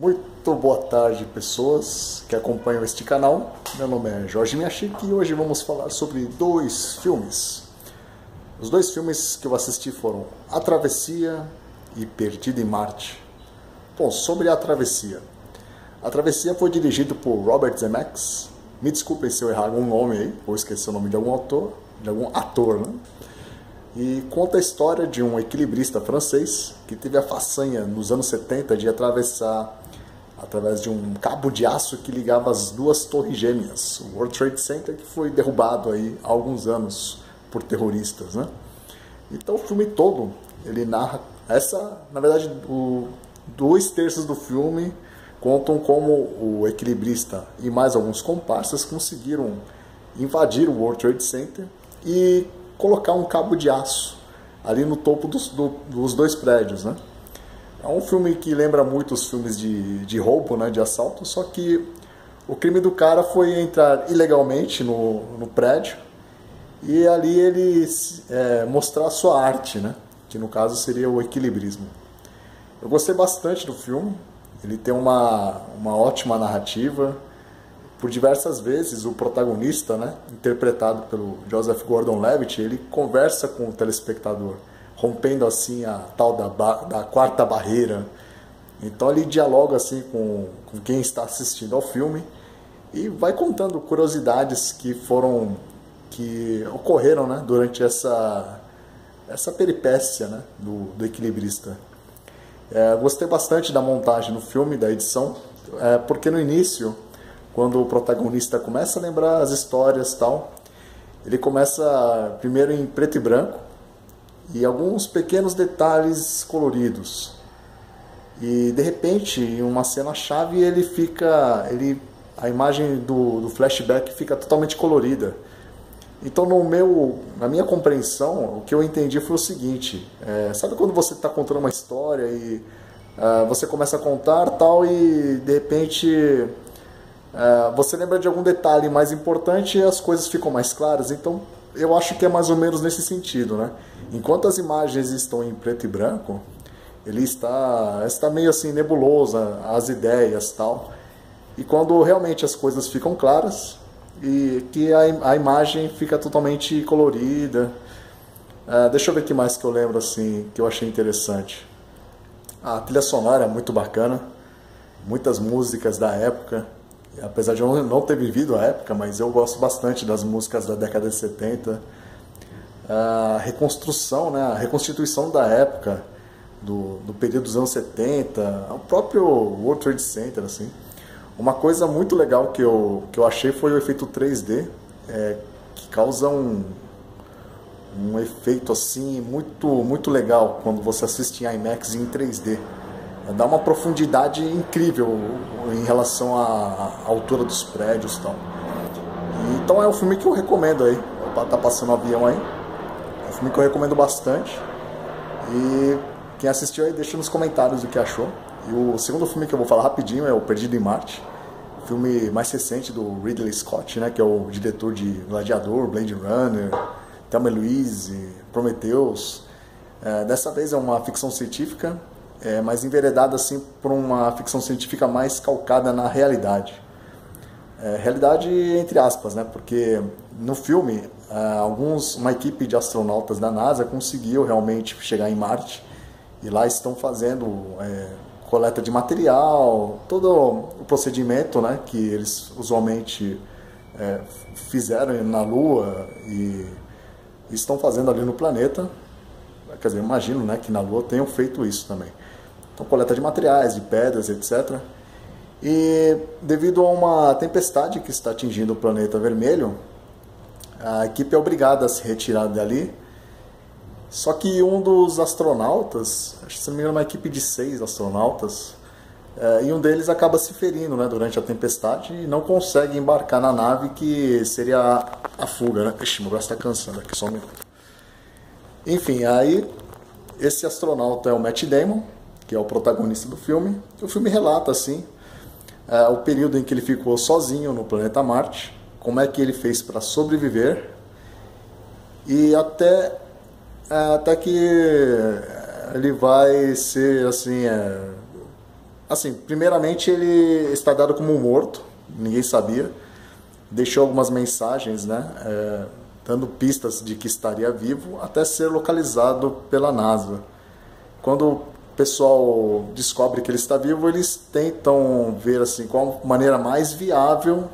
Muito boa tarde, pessoas que acompanham este canal. Meu nome é Jorge Miyashiki e hoje vamos falar sobre dois filmes. Os dois filmes que eu assisti foram A Travessia e Perdido em Marte. Bom, sobre A Travessia. A Travessia foi dirigido por Robert Zemeckis. Me desculpem se eu errar algum nome aí, ou esquecer o nome de algum ator, né? E conta a história de um equilibrista francês que teve a façanha nos anos 70 de atravessar através de um cabo de aço que ligava as duas torres gêmeas, o World Trade Center, que foi derrubado aí há alguns anos por terroristas, né? Então o filme todo, ele narra na verdade, dois terços do filme contam como o equilibrista e mais alguns comparsas conseguiram invadir o World Trade Center e colocar um cabo de aço ali no topo dos dois prédios, né? É um filme que lembra muito os filmes de roubo, né, de assalto, só que o crime do cara foi entrar ilegalmente no prédio e ali ele mostrar a sua arte, né, que no caso seria o equilibrismo. Eu gostei bastante do filme, ele tem uma ótima narrativa. Por diversas vezes o protagonista, né, interpretado pelo Joseph Gordon-Levitt, ele conversa com o telespectador, rompendo assim a tal da quarta barreira. Então ele dialoga assim com quem está assistindo ao filme e vai contando curiosidades que ocorreram, né, durante essa peripécia, né, do equilibrista. Gostei bastante da montagem no filme, da edição, porque no início, quando o protagonista começa a lembrar as histórias e tal, ele começa primeiro em preto e branco e alguns pequenos detalhes coloridos. E de repente, em uma cena-chave, a imagem do flashback fica totalmente colorida. Então, na minha compreensão, o que eu entendi foi o seguinte: sabe quando você está contando uma história e você começa a contar tal e de repente você lembra de algum detalhe mais importante e as coisas ficam mais claras? Então eu acho que é mais ou menos nesse sentido, né? Enquanto as imagens estão em preto e branco, ele está meio assim nebulosa, as ideias tal. E quando realmente as coisas ficam claras e que a imagem fica totalmente colorida. Deixa eu ver o que mais que eu lembro assim, que eu achei interessante. A trilha sonora é muito bacana, muitas músicas da época. Apesar de eu não ter vivido a época, mas eu gosto bastante das músicas da década de 70. A reconstrução, né, a reconstituição da época, do período dos anos 70, o próprio World Trade Center, assim. Uma coisa muito legal que eu achei foi o efeito 3D, que causa um efeito assim, muito legal quando você assiste em IMAX em 3D. Dá uma profundidade incrível em relação à altura dos prédios e tal. Então é um filme que eu recomendo aí. Tá passando um avião aí. É um filme que eu recomendo bastante. E quem assistiu aí, deixa nos comentários o que achou. E o segundo filme que eu vou falar rapidinho é o Perdido em Marte. Filme mais recente do Ridley Scott, né, que é o diretor de Gladiador, Blade Runner, Thelma e Louise, Prometheus. Dessa vez é uma ficção científica, mas enveredada assim por uma ficção científica mais calcada na realidade. Realidade entre aspas, né? Porque no filme uma equipe de astronautas da NASA conseguiu realmente chegar em Marte e lá estão fazendo coleta de material, todo o procedimento, né, que eles usualmente fizeram na Lua e estão fazendo ali no planeta. Quer dizer, eu imagino, né, que na Lua tenham feito isso também. Então, coleta de materiais, de pedras, etc. E devido a uma tempestade que está atingindo o planeta vermelho, a equipe é obrigada a se retirar dali. Só que um dos astronautas, acho que se não me engano uma equipe de 6 astronautas, e um deles acaba se ferindo, né, durante a tempestade e não consegue embarcar na nave que seria a fuga, né? Ixi, meu braço está cansando aqui, só um minuto. Enfim, aí esse astronauta é o Matt Damon, que é o protagonista do filme. O filme relata assim o período em que ele ficou sozinho no planeta Marte, como é que ele fez para sobreviver e até que ele vai ser assim Assim, primeiramente ele está dado como morto, ninguém sabia. Deixou algumas mensagens, né, dando pistas de que estaria vivo, até ser localizado pela NASA. Quando o pessoal descobre que ele está vivo, eles tentam ver assim, qual a maneira mais viável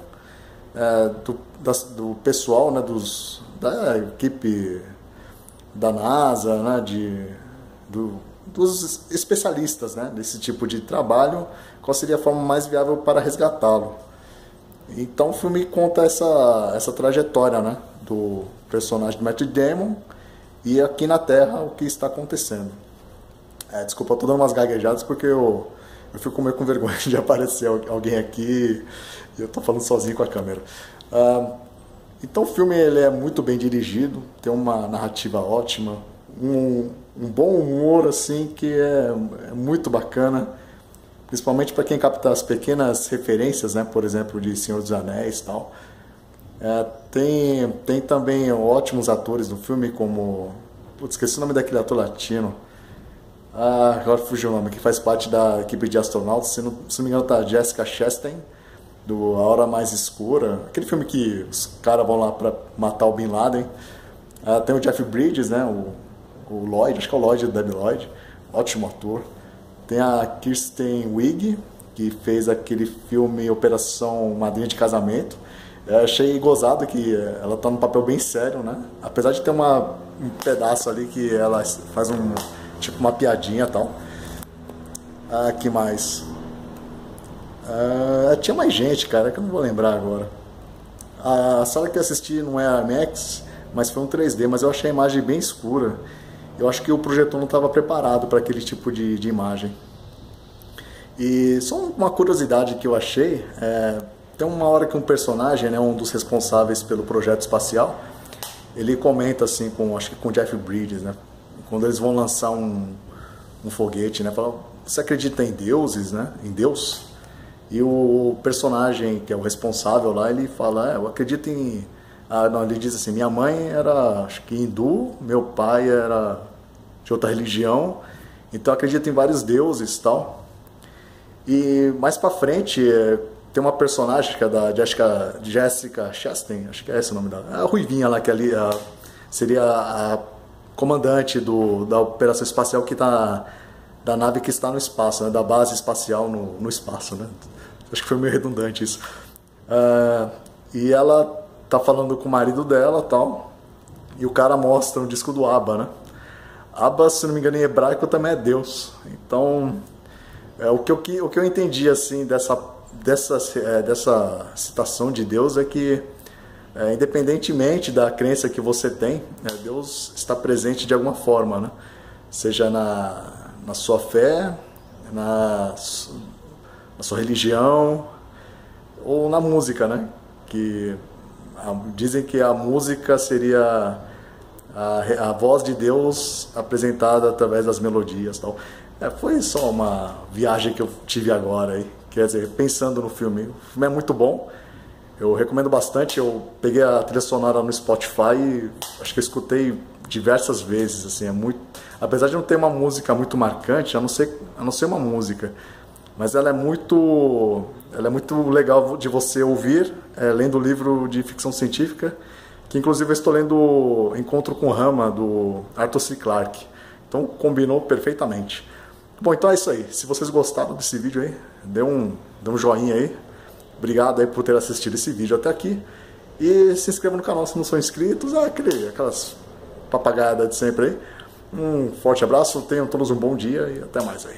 do pessoal, né, da equipe da NASA, né, dos especialistas, né, desse tipo de trabalho, qual seria a forma mais viável para resgatá-lo. Então o filme conta essa trajetória, né, do personagem do Matt Damon e aqui na Terra o que está acontecendo. Desculpa, eu tô dando umas gaguejadas porque eu fico meio com vergonha de aparecer alguém aqui e eu tô falando sozinho com a câmera. Então o filme ele é muito bem dirigido, tem uma narrativa ótima, um bom humor assim que é muito bacana, principalmente para quem capta as pequenas referências, né, por exemplo, de Senhor dos Anéis e tal. Tem também ótimos atores no filme, como... Putz, esqueci o nome daquele ator latino. Agora fugiu o nome, que faz parte da equipe de astronautas. Se não me engano, tá Jessica Chastain, do A Hora Mais Escura. Aquele filme que os caras vão lá para matar o Bin Laden. Tem o Jeff Bridges, né, o Lloyd, acho que é o Lloyd, o Debbie Lloyd. Ótimo ator. Tem a Kristen Wiig, que fez aquele filme Operação Madrinha de Casamento. Eu achei gozado que ela tá num papel bem sério, né? Apesar de ter um pedaço ali que ela faz tipo uma piadinha e tal. Que mais? Tinha mais gente, cara, que eu não vou lembrar agora. A sala que eu assisti não é a IMAX, mas foi um 3D, mas eu achei a imagem bem escura. Eu acho que o projetor não estava preparado para aquele tipo de imagem. E só uma curiosidade que eu achei, tem uma hora que um personagem, né, um dos responsáveis pelo projeto espacial, ele comenta assim, acho que com o Jeff Bridges, né, quando eles vão lançar um foguete, né, fala, você acredita em deuses, né, em Deus? E o personagem que é o responsável lá, ele fala, eu acredito em... não, ele diz assim, minha mãe era, acho que hindu, meu pai era de outra religião, então eu acredito em vários deuses e tal. E mais pra frente, tem uma personagem que é da Jessica Chastain, acho que é esse o nome dela, a ruivinha lá, que ali seria a comandante da operação espacial que tá, da nave que está no espaço, né, da base espacial no espaço, né? Acho que foi meio redundante isso. E ela tá falando com o marido dela e tal, e o cara mostra um disco do ABBA, né? ABBA, se não me engano, em hebraico também é Deus. Então, o que eu entendi assim dessa citação de Deus é que, independentemente da crença que você tem, Deus está presente de alguma forma, né? Seja na sua fé, na sua religião ou na música, né? Que dizem que a música seria a voz de Deus apresentada através das melodias, tal. Foi só uma viagem que eu tive agora aí. Quer dizer, pensando no filme. O filme é muito bom. Eu recomendo bastante. Eu peguei a trilha sonora no Spotify e acho que eu escutei diversas vezes, assim, apesar de não ter uma música muito marcante, a não ser uma música, mas ela é muito legal de você ouvir, lendo o livro de ficção científica, que inclusive eu estou lendo Encontro com Rama, do Arthur C. Clarke. Então combinou perfeitamente. Bom, então é isso aí. Se vocês gostaram desse vídeo aí, dê um joinha aí. Obrigado aí por ter assistido esse vídeo até aqui. E se inscreva no canal se não são inscritos. Aquelas papagaiadas de sempre aí. Um forte abraço, tenham todos um bom dia e até mais aí.